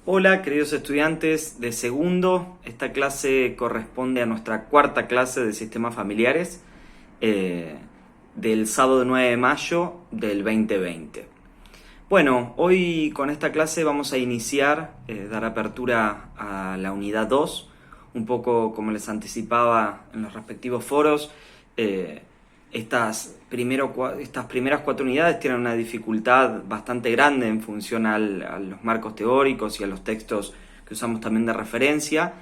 Hola queridos estudiantes de segundo, esta clase corresponde a nuestra cuarta clase de sistemas familiares del sábado 9 de mayo del 2020. Bueno, hoy con esta clase vamos a iniciar, dar apertura a la unidad 2, un poco como les anticipaba en los respectivos foros. Estas primeras 4 unidades tienen una dificultad bastante grande en función a los marcos teóricos y a los textos que usamos también de referencia.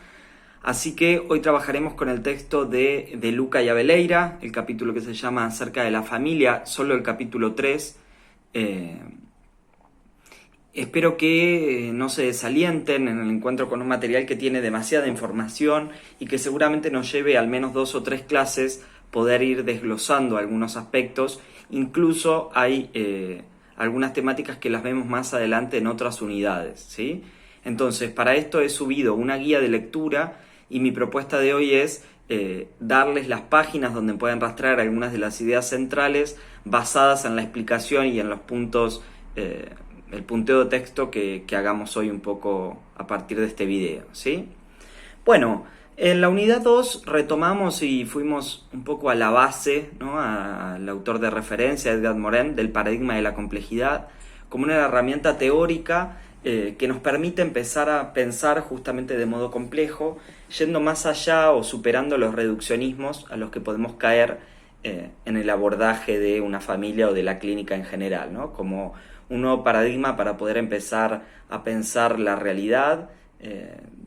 Así que hoy trabajaremos con el texto de Luca y Abeleira, el capítulo que se llama Acerca de la familia, solo el capítulo 3. Espero que no se desalienten en el encuentro con un material que tiene demasiada información y que seguramente nos lleve al menos 2 o 3 clases poder ir desglosando algunos aspectos. Incluso hay algunas temáticas que las vemos más adelante en otras unidades, ¿sí? Entonces, para esto he subido una guía de lectura y mi propuesta de hoy es darles las páginas donde pueden rastrear algunas de las ideas centrales basadas en la explicación y en los puntos, el punteo de texto que hagamos hoy un poco a partir de este video, ¿sí? Bueno, en la unidad 2 retomamos y fuimos un poco a la base, ¿no? Al autor de referencia, Edgar Morin, del paradigma de la complejidad, como una herramienta teórica que nos permite empezar a pensar justamente de modo complejo, yendo más allá o superando los reduccionismos a los que podemos caer en el abordaje de una familia o de la clínica en general, ¿no? Como un nuevo paradigma para poder empezar a pensar la realidad,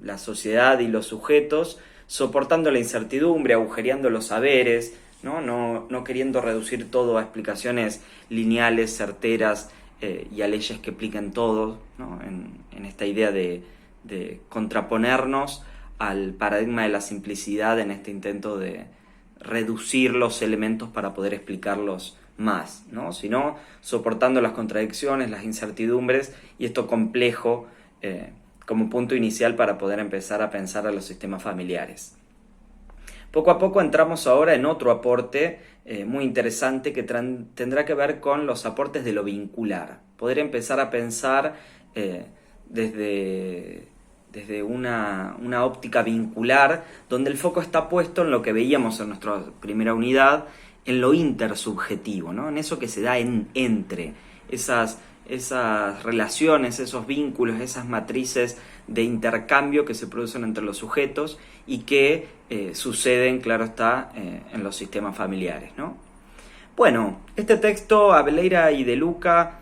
la sociedad y los sujetos, soportando la incertidumbre, agujereando los saberes, no queriendo reducir todo a explicaciones lineales, certeras y a leyes que expliquen todo, ¿no? En esta idea de contraponernos al paradigma de la simplicidad en este intento de reducir los elementos para poder explicarlos más, ¿no? Sino soportando las contradicciones, las incertidumbres y esto complejo como punto inicial para poder empezar a pensar a los sistemas familiares. Poco a poco entramos ahora en otro aporte muy interesante que tendrá que ver con los aportes de lo vincular. Poder empezar a pensar desde una óptica vincular, donde el foco está puesto en lo que veíamos en nuestra primera unidad, en lo intersubjetivo, ¿no? En eso que se da entre esas relaciones, esos vínculos, esas matrices de intercambio que se producen entre los sujetos y que suceden, claro está, en los sistemas familiares, ¿no? Bueno, este texto, Abeleira y De Luca,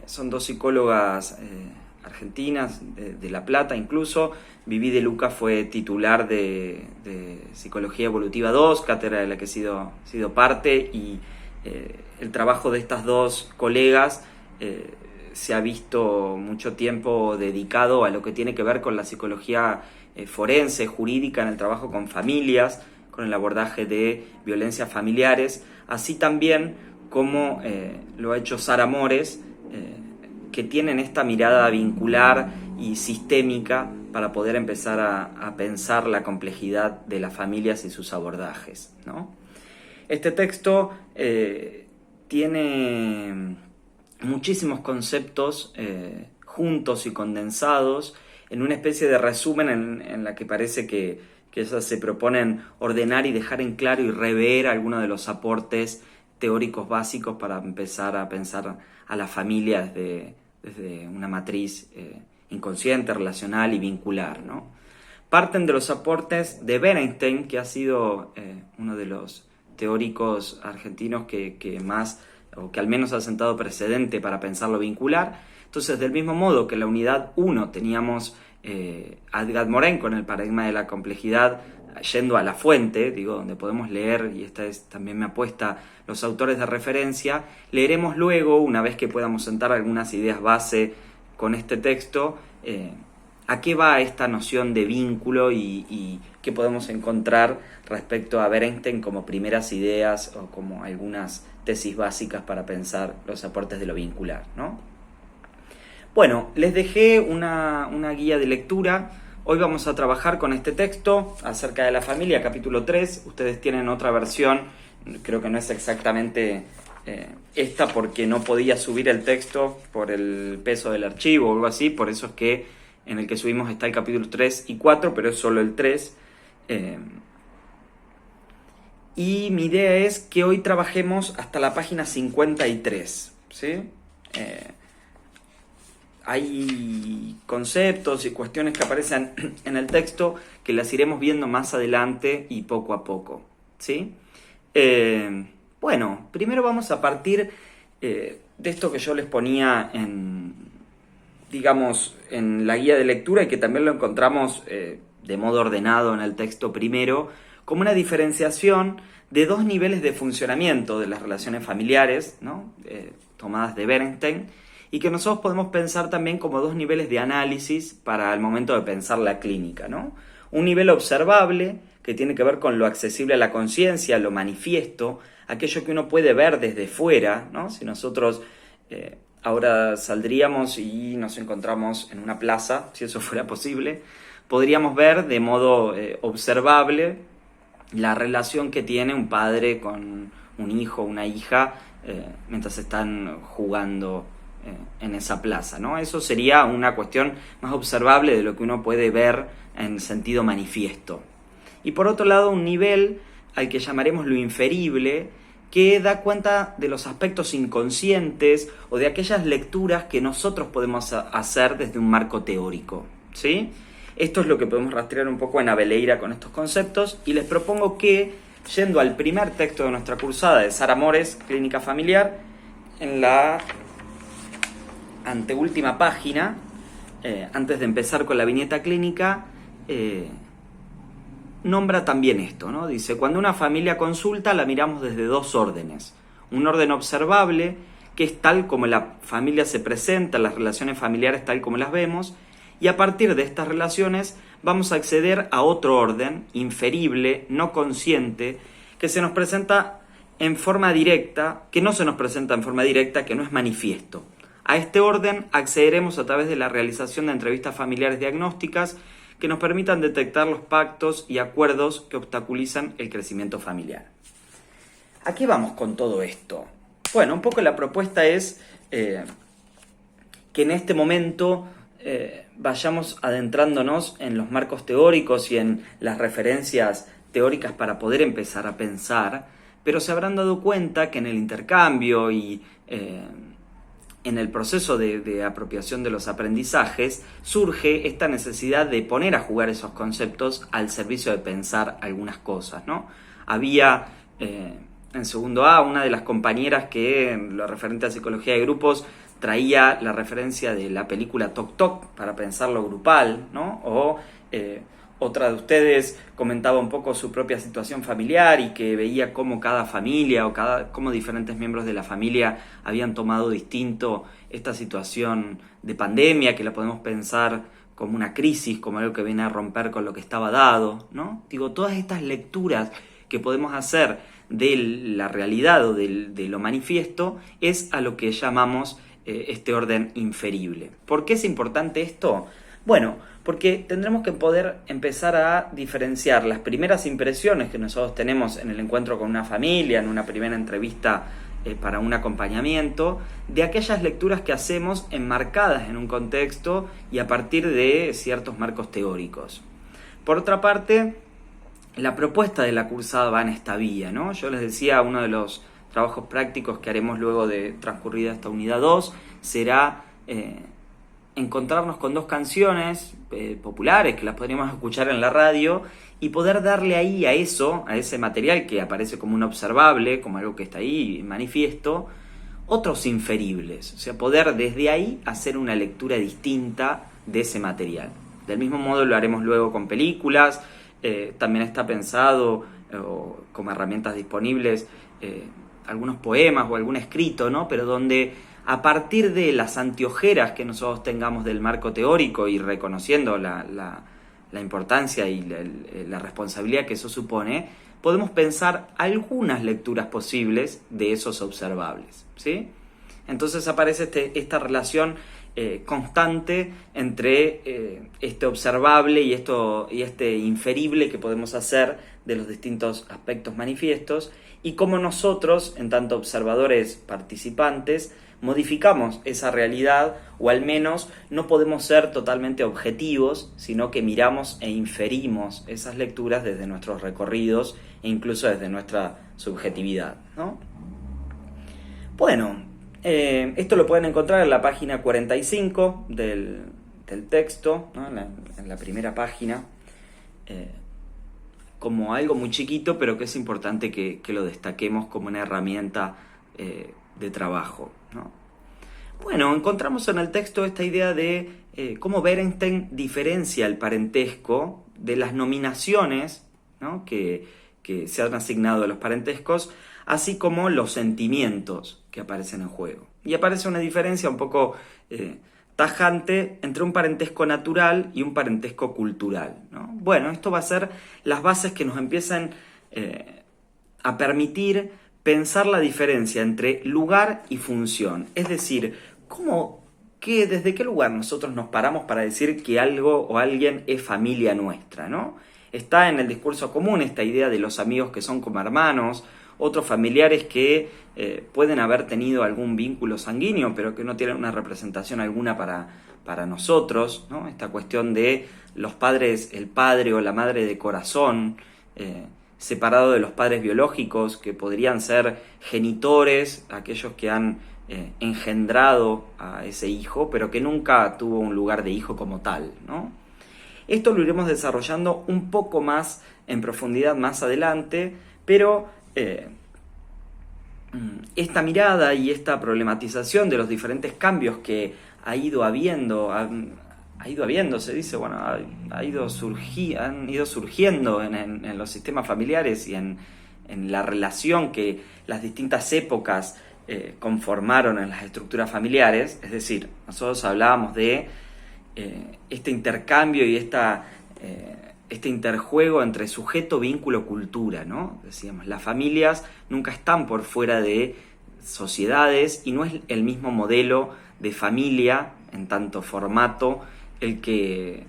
son 2 psicólogas argentinas, de La Plata incluso. Vivi De Luca fue titular de Psicología Evolutiva 2, cátedra de la que he sido parte, y el trabajo de estas 2 colegas se ha visto mucho tiempo dedicado a lo que tiene que ver con la psicología forense, jurídica, en el trabajo con familias, con el abordaje de violencias familiares, así también como lo ha hecho Sara Mores, que tienen esta mirada vincular y sistémica para poder empezar a pensar la complejidad de las familias y sus abordajes, ¿no? Este texto tiene muchísimos conceptos juntos y condensados en una especie de resumen en la que parece que ellas se proponen ordenar y dejar en claro y rever algunos de los aportes teóricos básicos para empezar a pensar a la familia desde una matriz inconsciente, relacional y vincular, ¿no? Parten de los aportes de Berenstein, que ha sido uno de los teóricos argentinos que más, o que al menos ha sentado precedente para pensar lo vincular. Entonces, del mismo modo que en la unidad 1 teníamos a Edgar Morin con el paradigma de la complejidad, yendo a la fuente, donde podemos leer, y esta es también mi apuesta, los autores de referencia, leeremos luego, una vez que podamos sentar algunas ideas base con este texto, a qué va esta noción de vínculo y qué podemos encontrar respecto a Berenstein como primeras ideas o como algunas tesis básicas para pensar los aportes de lo vincular, ¿no? Bueno, les dejé una guía de lectura. Hoy vamos a trabajar con este texto acerca de la familia, capítulo 3. Ustedes tienen otra versión, creo que no es exactamente esta porque no podía subir el texto por el peso del archivo o algo así, por eso es que en el que subimos está el capítulo 3 y 4, pero es solo el 3. Y mi idea es que hoy trabajemos hasta la página 53, ¿sí? Hay conceptos y cuestiones que aparecen en el texto que las iremos viendo más adelante y poco a poco, ¿sí? Bueno, primero vamos a partir de esto que yo les ponía digamos, en la guía de lectura y que también lo encontramos de modo ordenado en el texto primero, como una diferenciación de dos niveles de funcionamiento de las relaciones familiares, ¿no? Tomadas de Bernstein, y que nosotros podemos pensar también como dos niveles de análisis para el momento de pensar la clínica, ¿no? Un nivel observable, que tiene que ver con lo accesible a la conciencia, lo manifiesto, aquello que uno puede ver desde fuera, ¿no? Si nosotros ahora saldríamos y nos encontramos en una plaza, si eso fuera posible, podríamos ver de modo observable la relación que tiene un padre con un hijo o una hija mientras están jugando en esa plaza, ¿no? Eso sería una cuestión más observable de lo que uno puede ver en sentido manifiesto. Y por otro lado, un nivel al que llamaremos lo inferible, que da cuenta de los aspectos inconscientes o de aquellas lecturas que nosotros podemos hacer desde un marco teórico, ¿sí? Esto es lo que podemos rastrear un poco en Abeleira con estos conceptos, y les propongo que, yendo al primer texto de nuestra cursada de Sara Mores, Clínica Familiar, en la anteúltima página, antes de empezar con la viñeta clínica, nombra también esto, ¿no? Dice, cuando una familia consulta la miramos desde dos órdenes. Un orden observable, que es tal como la familia se presenta, las relaciones familiares tal como las vemos, y a partir de estas relaciones vamos a acceder a otro orden, inferible, no consciente, que se nos presenta en forma directa, que no se nos presenta en forma directa, que no es manifiesto. A este orden accederemos a través de la realización de entrevistas familiares diagnósticas que nos permitan detectar los pactos y acuerdos que obstaculizan el crecimiento familiar. ¿A qué vamos con todo esto? Bueno, un poco la propuesta es que en este momento vayamos adentrándonos en los marcos teóricos y en las referencias teóricas para poder empezar a pensar, pero se habrán dado cuenta que en el intercambio y en el proceso de apropiación de los aprendizajes surge esta necesidad de poner a jugar esos conceptos al servicio de pensar algunas cosas, ¿no? Había en segundo A una de las compañeras que en lo referente a psicología de grupos traía la referencia de la película Toc Toc para pensar lo grupal, ¿no? O otra de ustedes comentaba un poco su propia situación familiar y que veía cómo cada familia o cómo diferentes miembros de la familia habían tomado distinto esta situación de pandemia, que la podemos pensar como una crisis, como algo que viene a romper con lo que estaba dado, ¿no? Digo, todas estas lecturas que podemos hacer de la realidad o de lo manifiesto es a lo que llamamos este orden inferible. ¿Por qué es importante esto? Bueno, porque tendremos que poder empezar a diferenciar las primeras impresiones que nosotros tenemos en el encuentro con una familia, en una primera entrevista para un acompañamiento, de aquellas lecturas que hacemos enmarcadas en un contexto y a partir de ciertos marcos teóricos. Por otra parte, la propuesta de la cursada va en esta vía, ¿no? Yo les decía, uno de los trabajos prácticos que haremos luego de transcurrida esta unidad 2 será encontrarnos con dos canciones populares que las podríamos escuchar en la radio y poder darle ahí a ese material que aparece como un observable, como algo que está ahí manifiesto, otros inferibles. O sea, poder desde ahí hacer una lectura distinta de ese material. Del mismo modo lo haremos luego con películas. También está pensado como herramientas disponibles algunos poemas o algún escrito, ¿no? Pero donde a partir de las anteojeras que nosotros tengamos del marco teórico y reconociendo la importancia y la responsabilidad que eso supone, podemos pensar algunas lecturas posibles de esos observables, ¿sí? Entonces aparece esta relación constante entre este observable y este inferible que podemos hacer de los distintos aspectos manifiestos, y cómo nosotros, en tanto observadores participantes, modificamos esa realidad, o al menos no podemos ser totalmente objetivos, sino que miramos e inferimos esas lecturas desde nuestros recorridos e incluso desde nuestra subjetividad, ¿no? Bueno, esto lo pueden encontrar en la página 45 del texto, ¿no? En la primera página, como algo muy chiquito, pero que es importante que lo destaquemos como una herramienta de trabajo, ¿no? Bueno, encontramos en el texto esta idea de cómo Berenstein diferencia el parentesco de las nominaciones, ¿no? que se han asignado a los parentescos, así como los sentimientos que aparecen en juego. Y aparece una diferencia un poco tajante entre un parentesco natural y un parentesco cultural, ¿no? Bueno, esto va a ser las bases que nos empiezan a permitir pensar la diferencia entre lugar y función. Es decir, desde qué lugar nosotros nos paramos para decir que algo o alguien es familia nuestra, ¿no? Está en el discurso común esta idea de los amigos que son como hermanos, otros familiares que pueden haber tenido algún vínculo sanguíneo, pero que no tienen una representación alguna para nosotros, ¿no? Esta cuestión de los padres, el padre o la madre de corazón, separado de los padres biológicos, que podrían ser genitores, aquellos que han engendrado a ese hijo, pero que nunca tuvo un lugar de hijo como tal, ¿no? Esto lo iremos desarrollando un poco más en profundidad más adelante, pero esta mirada y esta problematización de los diferentes cambios que han ido surgiendo en los sistemas familiares y en la relación que las distintas épocas conformaron en las estructuras familiares. Es decir, nosotros hablábamos de este intercambio y este interjuego entre sujeto, vínculo, cultura, ¿no? Decíamos, las familias nunca están por fuera de sociedades y no es el mismo modelo de familia en tanto formato el que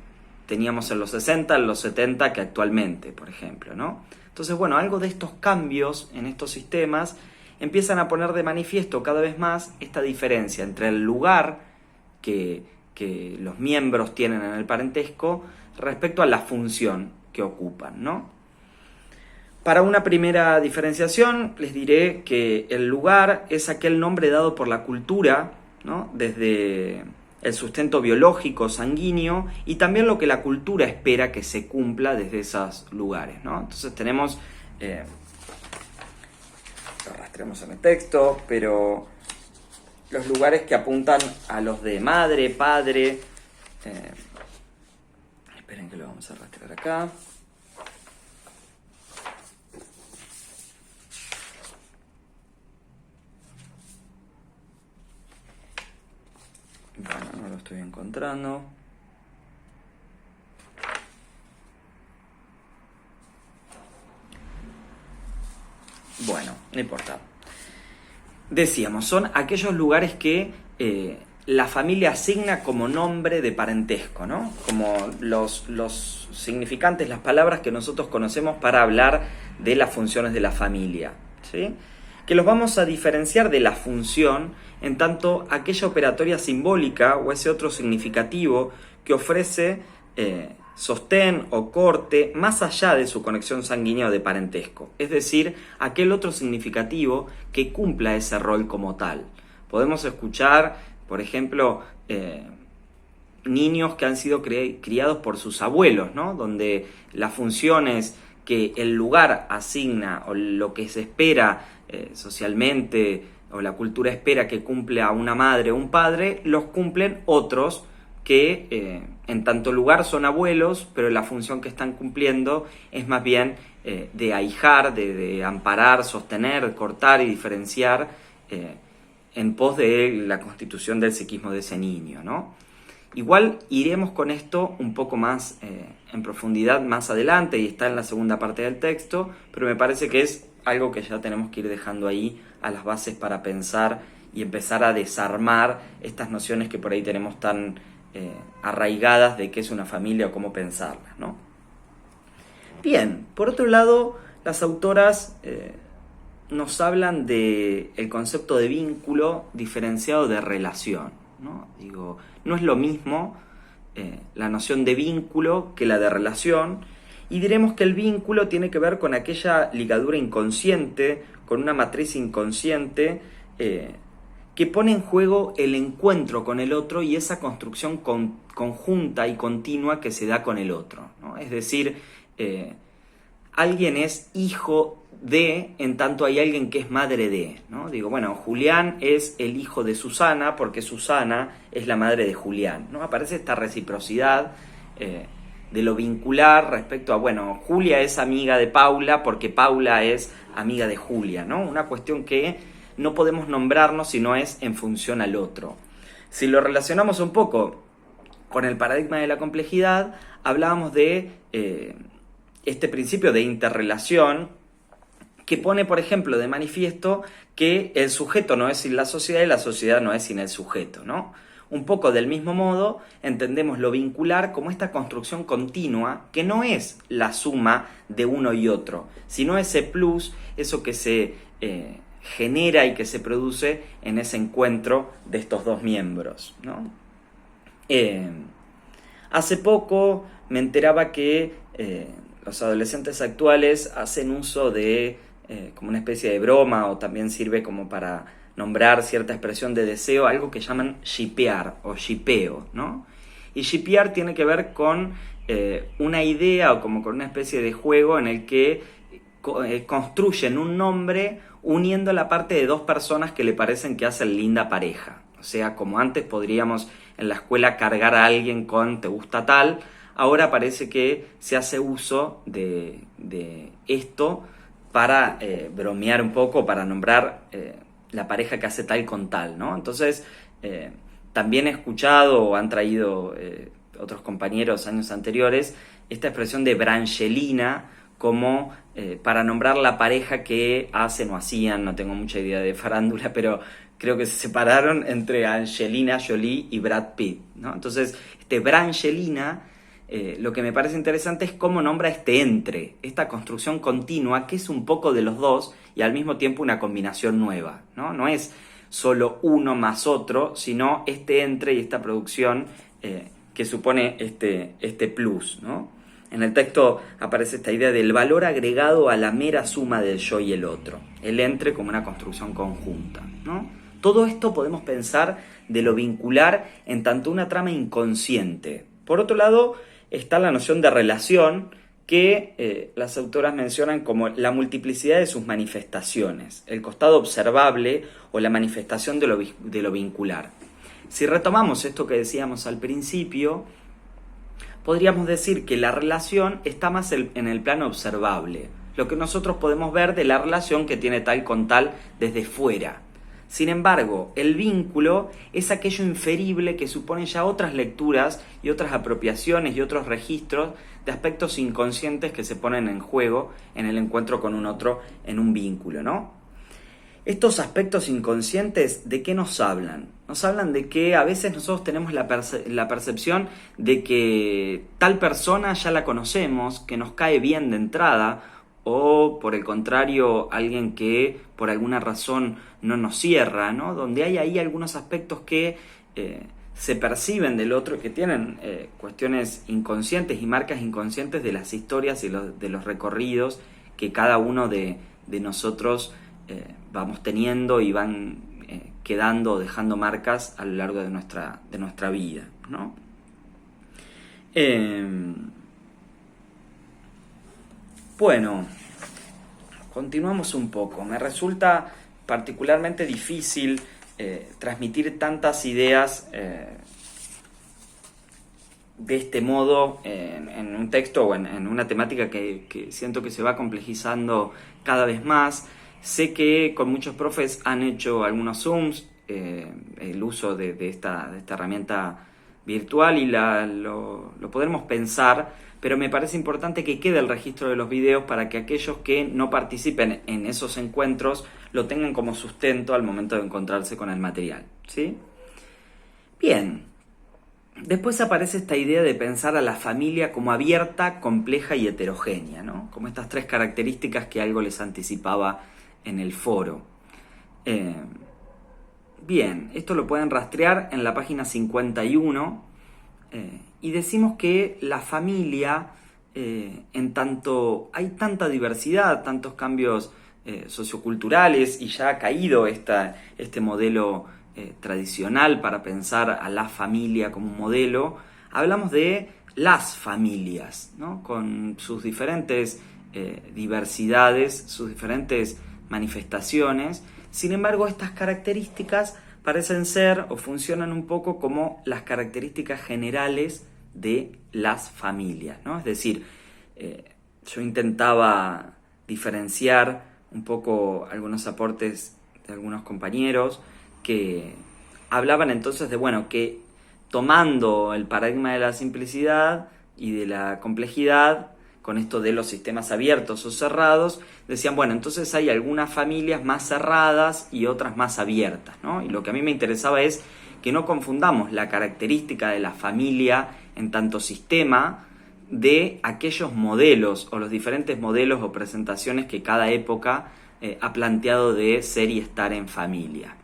teníamos en los 60, en los 70 que actualmente, por ejemplo, ¿no? Entonces, bueno, algo de estos cambios en estos sistemas empiezan a poner de manifiesto cada vez más esta diferencia entre el lugar que los miembros tienen en el parentesco respecto a la función que ocupan, ¿no? Para una primera diferenciación les diré que el lugar es aquel nombre dado por la cultura, ¿no? Desde el sustento biológico sanguíneo y también lo que la cultura espera que se cumpla desde esos lugares, ¿no? Entonces tenemos, lo rastreamos en el texto, pero los lugares que apuntan a los de madre, padre, esperen que lo vamos a rastrear acá. Bueno, no lo estoy encontrando. Bueno, no importa. Decíamos, son aquellos lugares que la familia asigna como nombre de parentesco, ¿no? Como los significantes, las palabras que nosotros conocemos para hablar de las funciones de la familia, ¿sí? Que los vamos a diferenciar de la función en tanto aquella operatoria simbólica o ese otro significativo que ofrece sostén o corte más allá de su conexión sanguínea o de parentesco, es decir, aquel otro significativo que cumpla ese rol como tal. Podemos escuchar, por ejemplo, niños que han sido criados por sus abuelos, ¿no? Donde las funciones que el lugar asigna o lo que se espera socialmente o la cultura espera que cumpla una madre o un padre, los cumplen otros que en tanto lugar son abuelos, pero la función que están cumpliendo es más bien de ahijar, de amparar, sostener, cortar y diferenciar en pos de la constitución del psiquismo de ese niño, ¿no? Igual iremos con esto un poco más en profundidad más adelante y está en la segunda parte del texto, pero me parece que es algo que ya tenemos que ir dejando ahí a las bases para pensar y empezar a desarmar estas nociones que por ahí tenemos tan arraigadas de qué es una familia o cómo pensarla, ¿no? Bien, por otro lado, las autoras nos hablan de el concepto de vínculo diferenciado de relación, ¿no? Digo, no es lo mismo la noción de vínculo que la de relación, y diremos que el vínculo tiene que ver con aquella ligadura inconsciente, con una matriz inconsciente que pone en juego el encuentro con el otro y esa construcción conjunta y continua que se da con el otro, ¿no? Es decir, alguien es hijo de, en tanto hay alguien que es madre de, ¿no? Digo, bueno, Julián es el hijo de Susana porque Susana es la madre de Julián, ¿no? Aparece esta reciprocidad de lo vincular respecto a, bueno, Julia es amiga de Paula porque Paula es amiga de Julia, ¿no? Una cuestión que no podemos nombrarnos si no es en función al otro. Si lo relacionamos un poco con el paradigma de la complejidad, hablábamos de este principio de interrelación que pone, por ejemplo, de manifiesto que el sujeto no es sin la sociedad y la sociedad no es sin el sujeto, ¿no? Un poco del mismo modo, entendemos lo vincular como esta construcción continua que no es la suma de uno y otro, sino ese plus, eso que se genera y que se produce en ese encuentro de estos dos miembros, ¿no? Hace poco me enteraba que los adolescentes actuales hacen uso de como una especie de broma, o también sirve como para nombrar cierta expresión de deseo, algo que llaman shippear o shippeo, ¿no? Y shippear tiene que ver con una idea o como con una especie de juego en el que construyen un nombre uniendo la parte de dos personas que le parecen que hacen linda pareja. O sea, como antes podríamos en la escuela cargar a alguien con "te gusta tal", ahora parece que se hace uso de esto para bromear un poco, para nombrar la pareja que hace tal con tal, ¿no? Entonces, también he escuchado o han traído otros compañeros años anteriores esta expresión de Brangelina como para nombrar la pareja que hacen o hacían, no tengo mucha idea de farándula, pero creo que se separaron entre Angelina Jolie y Brad Pitt, ¿no? Entonces, Brangelina, lo que me parece interesante es cómo nombra este entre, esta construcción continua que es un poco de los dos y al mismo tiempo una combinación nueva, ¿no? No es solo uno más otro, sino este entre y esta producción que supone este plus, ¿no? En el texto aparece esta idea del valor agregado a la mera suma del yo y el otro, el entre como una construcción conjunta, ¿no? Todo esto podemos pensar de lo vincular en tanto una trama inconsciente. Por otro lado, está la noción de relación que las autoras mencionan como la multiplicidad de sus manifestaciones, el costado observable o la manifestación de lo vincular. Si retomamos esto que decíamos al principio, podríamos decir que la relación está más en el plano observable, lo que nosotros podemos ver de la relación que tiene tal con tal desde fuera. Sin embargo, el vínculo es aquello inferible que supone ya otras lecturas y otras apropiaciones y otros registros de aspectos inconscientes que se ponen en juego en el encuentro con un otro en un vínculo, ¿no? Estos aspectos inconscientes, ¿de qué nos hablan? Nos hablan de que a veces nosotros tenemos la percepción de que tal persona ya la conocemos, que nos cae bien de entrada, o por el contrario, alguien que por alguna razón no nos cierra, ¿no? Donde hay ahí algunos aspectos que se perciben del otro, que tienen cuestiones inconscientes y marcas inconscientes de las historias y de los recorridos que cada uno de nosotros vamos teniendo y van quedando o dejando marcas a lo largo de nuestra vida, ¿no? Bueno, continuamos un poco. Me resulta particularmente difícil transmitir tantas ideas de este modo en un texto o en una temática que siento que se va complejizando cada vez más. Sé que con muchos profes han hecho algunos Zooms, el uso de esta herramienta virtual, y lo podremos pensar, pero me parece importante que quede el registro de los videos para que aquellos que no participen en esos encuentros lo tengan como sustento al momento de encontrarse con el material, ¿sí? Bien, después aparece esta idea de pensar a la familia como abierta, compleja y heterogénea, ¿no? Como estas tres características que algo les anticipaba en el foro. Bien, esto lo pueden rastrear en la página 51 y decimos que la familia, en tanto hay tanta diversidad, tantos cambios socioculturales y ya ha caído este modelo tradicional para pensar a la familia como un modelo, hablamos de las familias, ¿no? Con sus diferentes diversidades, sus diferentes manifestaciones. Sin embargo, estas características parecen ser o funcionan un poco como las características generales de las familias, ¿no? Es decir, yo intentaba diferenciar un poco algunos aportes de algunos compañeros que hablaban entonces de, bueno, que tomando el paradigma de la simplicidad y de la complejidad, con esto de los sistemas abiertos o cerrados, decían, bueno, entonces hay algunas familias más cerradas y otras más abiertas, ¿no? Y lo que a mí me interesaba es que no confundamos la característica de la familia en tanto sistema de aquellos modelos o los diferentes modelos o presentaciones que cada época ha planteado de ser y estar en familia.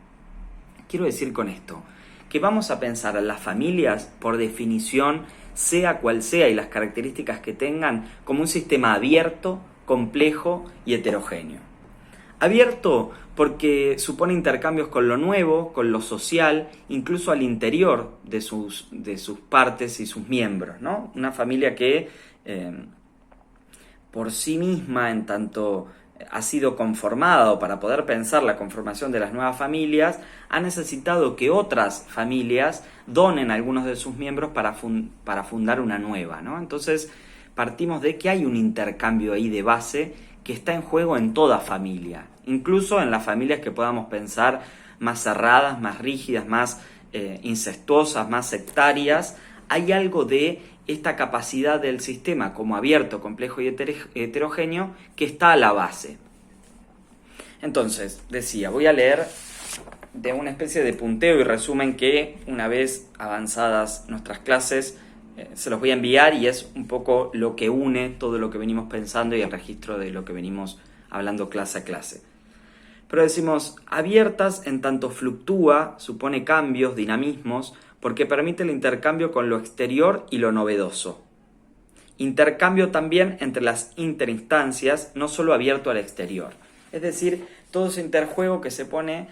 Quiero decir con esto que vamos a pensar a las familias, por definición, sea cual sea y las características que tengan, como un sistema abierto, complejo y heterogéneo. Abierto porque supone intercambios con lo nuevo, con lo social, incluso al interior de sus partes y sus miembros, ¿no? Una familia que por sí misma, en tanto ha sido conformada, o para poder pensar la conformación de las nuevas familias, ha necesitado que otras familias donen a algunos de sus miembros para fundar una nueva, ¿no? Entonces partimos de que hay un intercambio ahí de base que está en juego en toda familia, incluso en las familias que podamos pensar más cerradas, más rígidas, más incestuosas, más sectarias. Hay algo de esta capacidad del sistema como abierto, complejo y heterogéneo que está a la base. Entonces, decía, voy a leer de una especie de punteo y resumen que una vez avanzadas nuestras clases se los voy a enviar, y es un poco lo que une todo lo que venimos pensando y el registro de lo que venimos hablando clase a clase. Pero decimos, abiertas en tanto fluctúa, supone cambios, dinamismos, porque permite el intercambio con lo exterior y lo novedoso. Intercambio también entre las interinstancias, no solo abierto al exterior. Es decir, todo ese interjuego que se pone,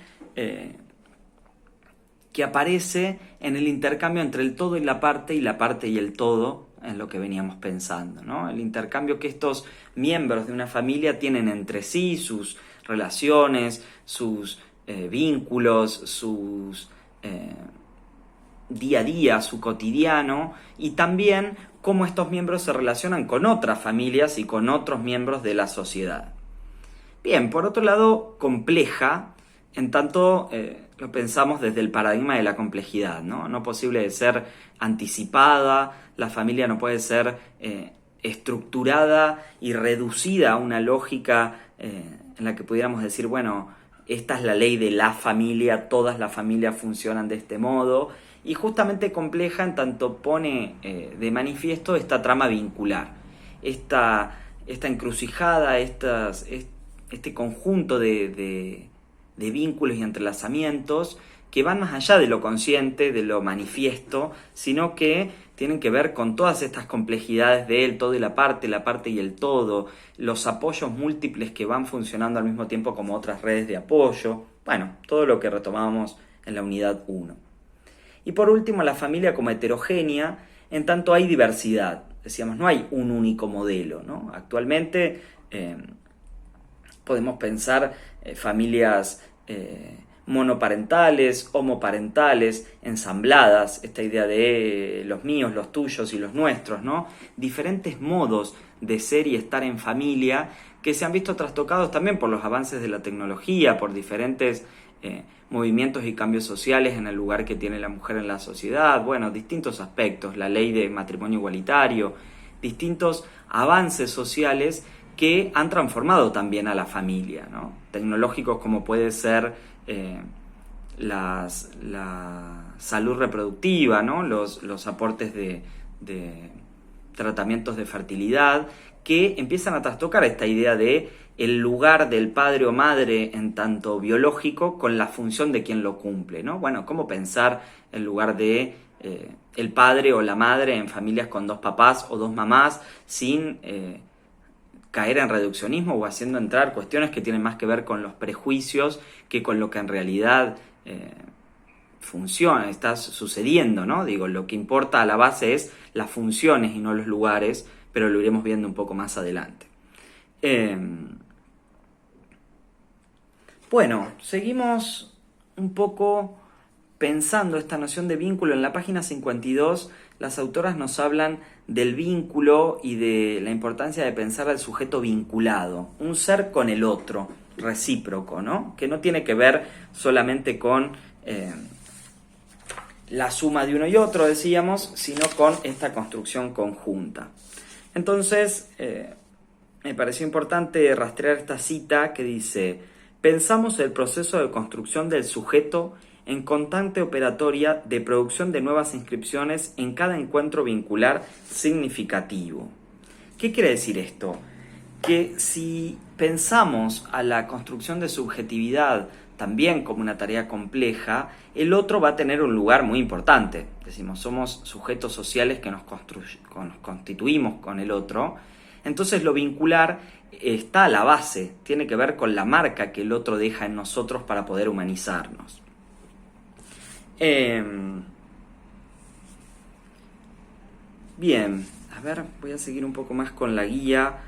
que aparece en el intercambio entre el todo y la parte y el todo, en lo que veníamos pensando, ¿no? El intercambio que estos miembros de una familia tienen entre sí, sus relaciones, sus vínculos, sus día a día, su cotidiano, y también cómo estos miembros se relacionan con otras familias y con otros miembros de la sociedad. Bien, por otro lado, compleja, en tanto lo pensamos desde el paradigma de la complejidad, ¿no? No posible de ser anticipada, la familia no puede ser estructurada y reducida a una lógica en la que pudiéramos decir, bueno, esta es la ley de la familia, todas las familias funcionan de este modo, y justamente compleja en tanto pone de manifiesto esta trama vincular, esta encrucijada, este conjunto de vínculos y entrelazamientos que van más allá de lo consciente, de lo manifiesto, sino que tienen que ver con todas estas complejidades del todo y la parte y el todo, los apoyos múltiples que van funcionando al mismo tiempo como otras redes de apoyo, bueno, todo lo que retomábamos en la unidad 1. Y por último, la familia como heterogénea, en tanto hay diversidad. Decíamos, no hay un único modelo, ¿no? Actualmente podemos pensar familias monoparentales, homoparentales, ensambladas, esta idea de los míos, los tuyos y los nuestros, ¿no? Diferentes modos de ser y estar en familia que se han visto trastocados también por los avances de la tecnología, por diferentes movimientos y cambios sociales en el lugar que tiene la mujer en la sociedad, bueno, distintos aspectos, la ley de matrimonio igualitario, distintos avances sociales que han transformado también a la familia, ¿no? Tecnológicos como puede ser la salud reproductiva, ¿no? Los aportes de tratamientos de fertilidad que empiezan a trastocar esta idea de el lugar del padre o madre en tanto biológico con la función de quien lo cumple, ¿no? Bueno, ¿cómo pensar el lugar de el padre o la madre en familias con dos papás o dos mamás sin caer en reduccionismo o haciendo entrar cuestiones que tienen más que ver con los prejuicios que con lo que en realidad funciona, está sucediendo, ¿no? Digo, lo que importa a la base es las funciones y no los lugares, pero lo iremos viendo un poco más adelante. Bueno, seguimos un poco pensando esta noción de vínculo. En la página 52, las autoras nos hablan del vínculo y de la importancia de pensar al sujeto vinculado, un ser con el otro, recíproco, ¿no? Que no tiene que ver solamente con la suma de uno y otro, decíamos, sino con esta construcción conjunta. Entonces, me pareció importante rastrear esta cita que dice: pensamos el proceso de construcción del sujeto en constante operatoria de producción de nuevas inscripciones en cada encuentro vincular significativo. ¿Qué quiere decir esto? Que si pensamos a la construcción de subjetividad también como una tarea compleja, el otro va a tener un lugar muy importante. Decimos, somos sujetos sociales que nos constituimos con el otro. Entonces lo vincular está a la base, tiene que ver con la marca que el otro deja en nosotros para poder humanizarnos. Bien, a ver, voy a seguir un poco más con la guía.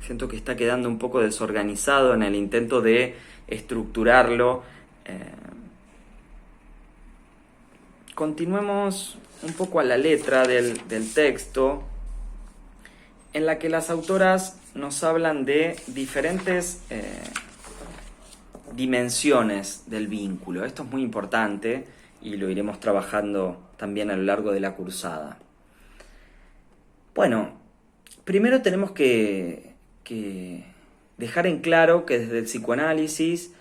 Siento que está quedando un poco desorganizado en el intento de estructurarlo. Continuemos un poco a la letra del texto, en la que las autoras nos hablan de diferentes dimensiones del vínculo. Esto es muy importante y lo iremos trabajando también a lo largo de la cursada. Bueno, primero tenemos que dejar en claro que desde el psicoanálisis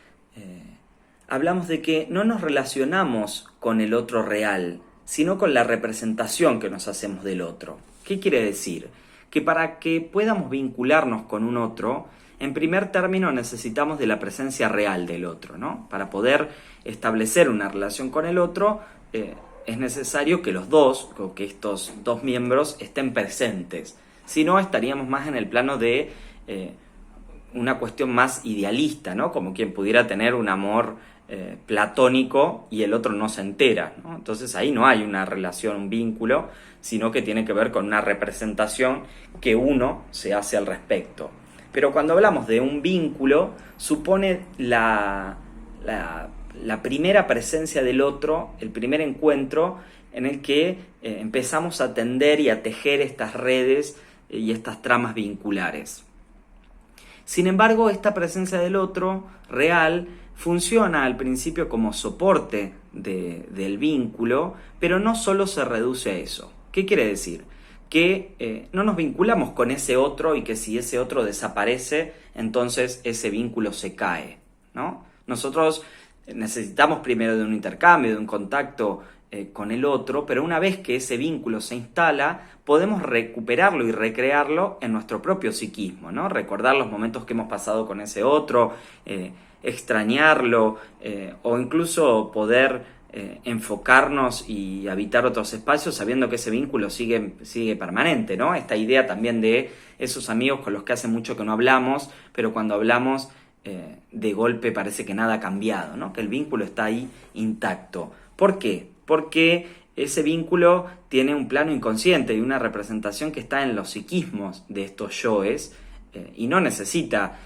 hablamos de que no nos relacionamos con el otro real, sino con la representación que nos hacemos del otro. ¿Qué quiere decir? Que para que podamos vincularnos con un otro, en primer término necesitamos de la presencia real del otro, ¿no? Para poder establecer una relación con el otro, es necesario que los dos, o que estos dos miembros estén presentes. Si no, estaríamos más en el plano de una cuestión más idealista, ¿no? Como quien pudiera tener un amor platónico y el otro no se entera, ¿no? Entonces ahí no hay una relación, un vínculo, sino que tiene que ver con una representación que uno se hace al respecto. Pero cuando hablamos de un vínculo, supone la primera presencia del otro, el primer encuentro en el que empezamos a tender y a tejer estas redes y estas tramas vinculares. Sin embargo, esta presencia del otro real funciona al principio como soporte del vínculo, pero no solo se reduce a eso. ¿Qué quiere decir? Que no nos vinculamos con ese otro y que si ese otro desaparece, entonces ese vínculo se cae, ¿no? Nosotros necesitamos primero de un intercambio, de un contacto con el otro, pero una vez que ese vínculo se instala, podemos recuperarlo y recrearlo en nuestro propio psiquismo, ¿no? Recordar los momentos que hemos pasado con ese otro, extrañarlo, o incluso poder enfocarnos y habitar otros espacios sabiendo que ese vínculo sigue permanente, ¿no? Esta idea también de esos amigos con los que hace mucho que no hablamos, pero cuando hablamos de golpe parece que nada ha cambiado, ¿no? Que el vínculo está ahí intacto. ¿Por qué? Porque ese vínculo tiene un plano inconsciente y una representación que está en los psiquismos de estos yoes y no necesita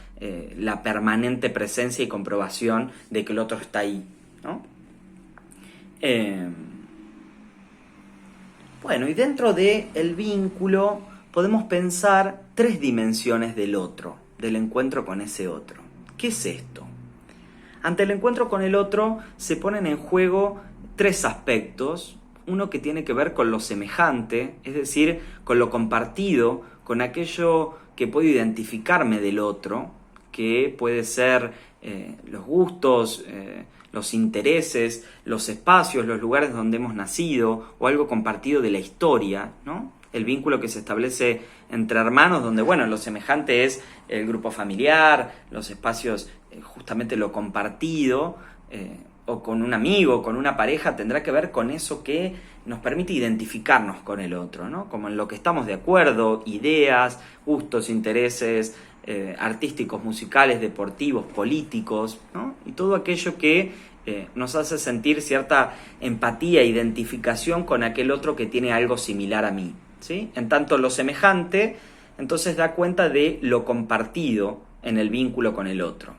la permanente presencia y comprobación de que el otro está ahí, ¿no? Bueno, y dentro del vínculo podemos pensar tres dimensiones del otro, del encuentro con ese otro. ¿Qué es esto? Ante el encuentro con el otro se ponen en juego tres aspectos. Uno que tiene que ver con lo semejante, es decir, con lo compartido, con aquello que puedo identificarme del otro, que puede ser los gustos, los intereses, los espacios, los lugares donde hemos nacido o algo compartido de la historia, ¿no? el vínculo que se establece entre hermanos, donde, bueno, lo semejante es el grupo familiar, los espacios, justamente lo compartido, o con un amigo, con una pareja, tendrá que ver con eso que nos permite identificarnos con el otro, ¿no? Como en lo que estamos de acuerdo, ideas, gustos, intereses, artísticos, musicales, deportivos, políticos, ¿no? Y todo aquello que nos hace sentir cierta empatía, identificación con aquel otro que tiene algo similar a mí, ¿sí? En tanto lo semejante, entonces da cuenta de lo compartido en el vínculo con el otro.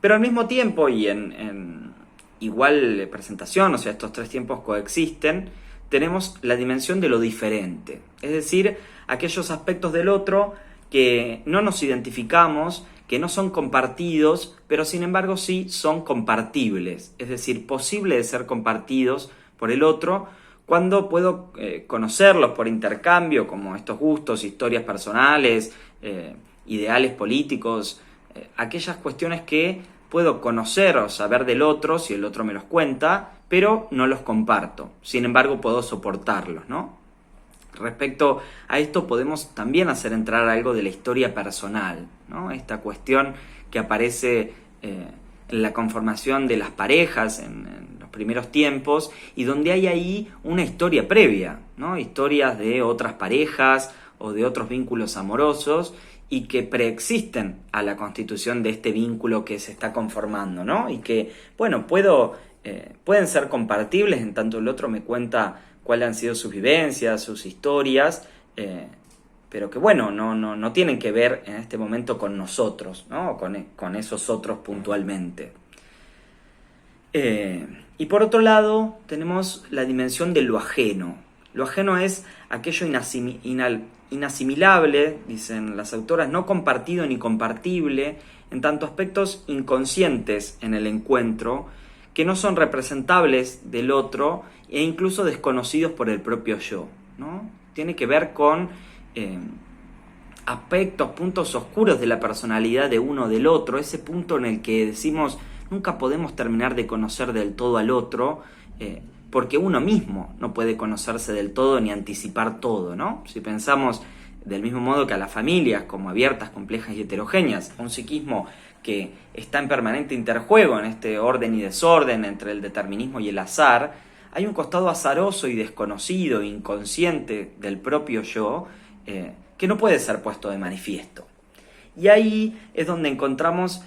Pero al mismo tiempo, y en igual presentación, o sea, estos tres tiempos coexisten, tenemos la dimensión de lo diferente, es decir, aquellos aspectos del otro que no nos identificamos, que no son compartidos, pero sin embargo sí son compartibles, es decir, posible de ser compartidos por el otro cuando puedo conocerlos por intercambio, como estos gustos, historias personales, ideales políticos, aquellas cuestiones que puedo conocer o saber del otro si el otro me los cuenta, pero no los comparto. Sin embargo, puedo soportarlos, ¿no? Respecto a esto podemos también hacer entrar algo de la historia personal, ¿no? Esta cuestión que aparece en la conformación de las parejas en los primeros tiempos y donde hay ahí una historia previa, ¿no? Historias de otras parejas o de otros vínculos amorosos y que preexisten a la constitución de este vínculo que se está conformando, ¿no? Y que, bueno, pueden ser compartibles en tanto el otro me cuenta cuáles han sido sus vivencias, sus historias, pero que, bueno, no tienen que ver en este momento con nosotros, ¿no? Con esos otros puntualmente. Y por otro lado, tenemos la dimensión de lo ajeno. Lo ajeno es aquello inasimilable, dicen las autoras, no compartido ni compartible, en tanto aspectos inconscientes en el encuentro, que no son representables del otro e incluso desconocidos por el propio yo, ¿no? Tiene que ver con aspectos, puntos oscuros de la personalidad de uno o del otro, ese punto en el que decimos nunca podemos terminar de conocer del todo al otro, porque uno mismo no puede conocerse del todo ni anticipar todo, ¿no? Si pensamos del mismo modo que a las familias como abiertas, complejas y heterogéneas, a un psiquismo que está en permanente interjuego en este orden y desorden entre el determinismo y el azar, hay un costado azaroso y desconocido, inconsciente del propio yo, que no puede ser puesto de manifiesto. Y ahí es donde encontramos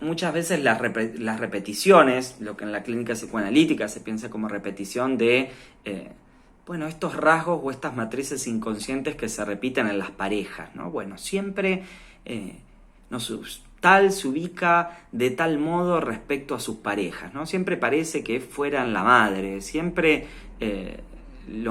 muchas veces las repeticiones, lo que en la clínica psicoanalítica se piensa como repetición de estos rasgos o estas matrices inconscientes que se repiten en las parejas, ¿no? Bueno, siempre tal se ubica de tal modo respecto a sus parejas, ¿no? Siempre parece que fueran la madre, siempre lo